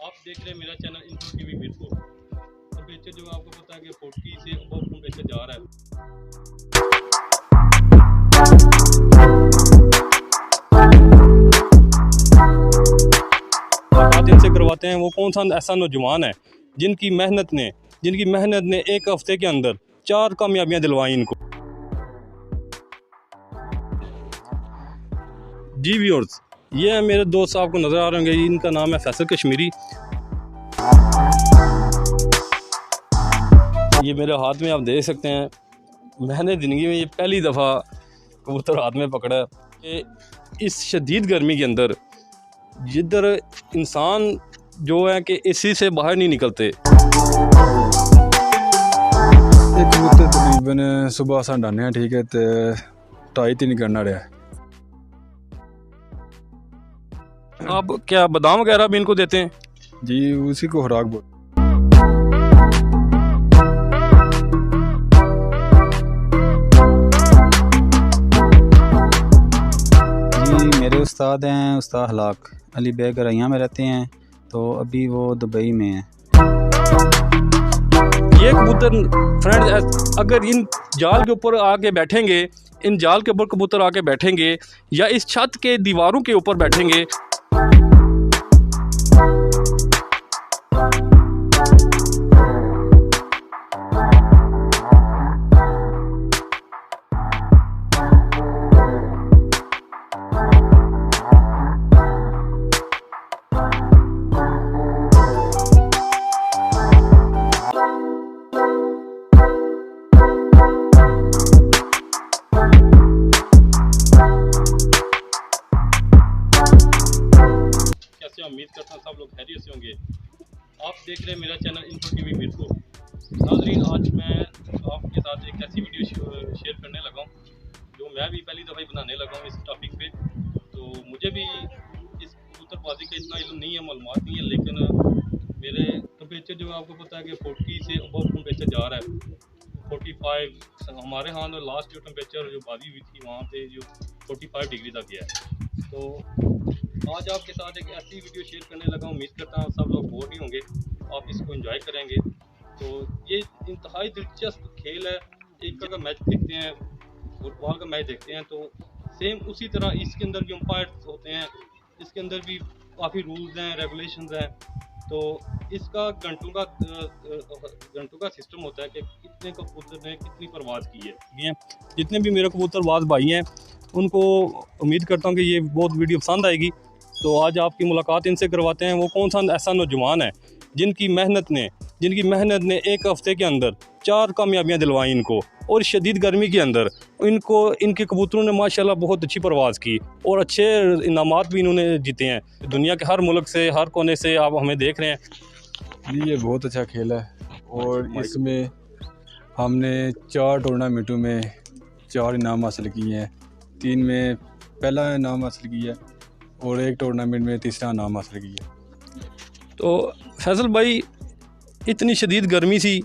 आप देख रहे हैं मेरा चैनल इन्फो टीवी मिर्पुर। टेम्परेचर जो आपको पता है कि 40 से अबव टेम्परेचर जा रहा है। बात इनसे करवाते हैं वो कौन सा ऐसा नौजवान है जिनकी मेहनत ने एक हफ्ते के अंदर 4 कामयाबियां दिलवाई इनको। जी व्यूअर्स, ये है मेरे दोस्त आपको नज़र आ रहे होंगे, इनका नाम है फैसल कश्मीरी। ये मेरे हाथ में आप देख सकते हैं, मैंने ज़िंदगी में ये पहली दफ़ा कबूतर हाथ में पकड़ा है कि इस शदीद गर्मी के अंदर जिधर इंसान जो है कि एसी से बाहर नहीं निकलते। एक कबूतर तकरीबन सुबह अस डाने हैं, ठीक है, तो 2.5-3 करना रहा है। आप क्या बादाम वगैरह भी इनको देते हैं? जी, उसी को खुराक बोल। जी, मेरे उस्ताद हैं उस्ताद हलाक अली बेग रैया में रहते हैं, तो अभी वो दुबई में हैं। ये कबूतर फ्रेंड्स अगर इन जाल के ऊपर आके बैठेंगे, इन जाल के ऊपर कबूतर आके बैठेंगे या इस छत के दीवारों के ऊपर बैठेंगे, उम्मीद करता हूँ सब लोग खैरियत से होंगे। आप देख रहे हैं मेरा चैनल इन्फो टीवी मिर्पुर। नाज़रीन, आज मैं आपके साथ एक ऐसी वीडियो शेयर करने लगा हूँ जो मैं भी पहली दफ़ा ही बनाने लगा हूँ इस टॉपिक पे। तो मुझे भी इस कबूतरबाजी का इतना इल्म नहीं है, मालूमात नहीं है, लेकिन मेरे टेम्परेचर जो आपको पता है कि 40 से अबव टेम्परेचर जा रहा है। 45 हमारे यहाँ लास्ट जो टेम्परेचर जो बाजी हुई थी वहाँ पे जो 45 डिग्री तक गया है। तो आज आपके साथ एक ऐसी वीडियो शेयर करने लगा हूँ, उम्मीद करता हूँ सब लोग बोर नहीं होंगे, आप इसको एंजॉय करेंगे। तो ये इंतहाई दिलचस्प खेल है। एक का मैच देखते हैं, फुटबॉल का मैच देखते हैं, तो सेम उसी तरह इसके अंदर भी अंपायर्स होते हैं, इसके अंदर भी काफ़ी रूल्स हैं, रेगुलेशंस हैं। तो इसका घंटों का सिस्टम होता है कि कितने कबूतर ने कितनी परवाज़ की है। जितने भी मेरे कबूतरबाज भाई हैं उनको उम्मीद करता हूँ कि ये बहुत वीडियो पसंद आएगी। तो आज आपकी मुलाकात इनसे करवाते हैं वो कौन सा ऐसा नौजवान है जिनकी मेहनत ने एक हफ्ते के अंदर 4 कामयाबियां दिलवाई इनको, और शदीद गर्मी के अंदर इनके कबूतरों ने माशाल्लाह बहुत अच्छी परवाज़ की और अच्छे इनामात भी इन्होंने जीते हैं। दुनिया के हर मुल्क से, हर कोने से आप हमें देख रहे हैं। जी, ये बहुत अच्छा खेल है और इसमें हमने 4 टूर्नामेंटों में 4 इनाम हासिल किए हैं। 3 में पहला इनाम हासिल किया और 1 टूर्नामेंट में तीसरा इनाम हासिल किया। तो फैसल भाई, इतनी शदीद गर्मी सी,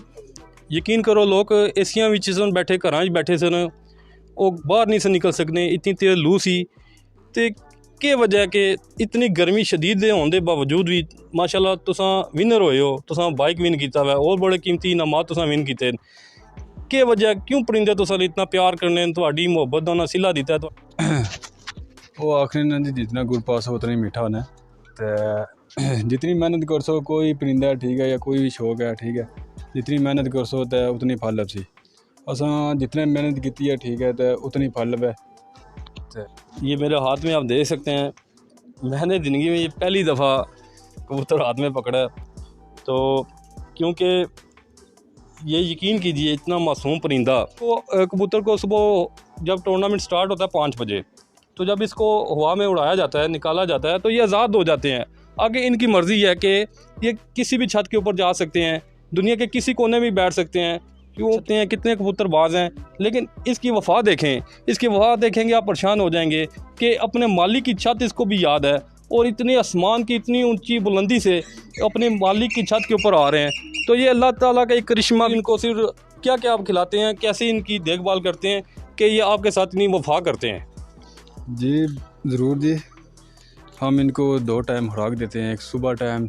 यकीन करो लोग एसियां विच सन बैठे, घरां च बैठे सन, वो बाहर नहीं से निकल सकने, इतनी तेज़ लू सी। ते केह् वजह है कि इतनी गर्मी शदीद होने के बावजूद भी माशाल्लाह तुसां विनर होए हो, तुसां बाइक विन किया हुआ और बड़े कीमती इनामात तुसां विन किए। क्या वजह, क्यों परिंदे तुसां इतना प्यार करने, तुहाडी मुहब्बत दा उन्हां सिला दिता है? वो आखिरी ना जी, जितना गुड़ पास हो उतना ही मीठा होना है। तो जितनी मेहनत कर सो कोई परिंदा, ठीक है, या कोई भी शौक है, ठीक है, जितनी मेहनत कर सो तो उतनी फल लभसी। असां जितने मेहनत की है, ठीक है, तो उतनी फल लभे। ये मेरे हाथ में आप देख सकते हैं, मैंने ज़िंदगी में ये पहली दफ़ा कबूतर हाथ में पकड़ा है। तो क्योंकि ये यकीन कीजिए, इतना मासूम परिंदा, तो कबूतर को सुबह जब टूर्नामेंट स्टार्ट होता है 5 बजे, तो जब इसको हवा में उड़ाया जाता है, निकाला जाता है, तो ये आज़ाद हो जाते हैं। आगे इनकी मर्ज़ी है कि ये किसी भी छत के ऊपर जा सकते हैं, दुनिया के किसी कोने में बैठ सकते हैं, क्यों होते हैं, कितने कबूतरबाज हैं। लेकिन इसकी वफ़ा देखें, इसकी वफ़ा देखेंगे आप परेशान हो जाएंगे कि अपने मालिक की छत इसको भी याद है, और इतने आसमान की इतनी ऊंची बुलंदी से अपने मालिक की छत के ऊपर आ रहे हैं। तो ये अल्लाह ताला का एक करिश्मा। इनको सिर्फ क्या क्या आप खिलाते हैं, कैसे इनकी देखभाल करते हैं कि ये आपके साथ इतनी वफ़ा करते हैं? जी ज़रूर जी, हम इनको 2 टाइम खुराक देते हैं, एक सुबह टाइम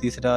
3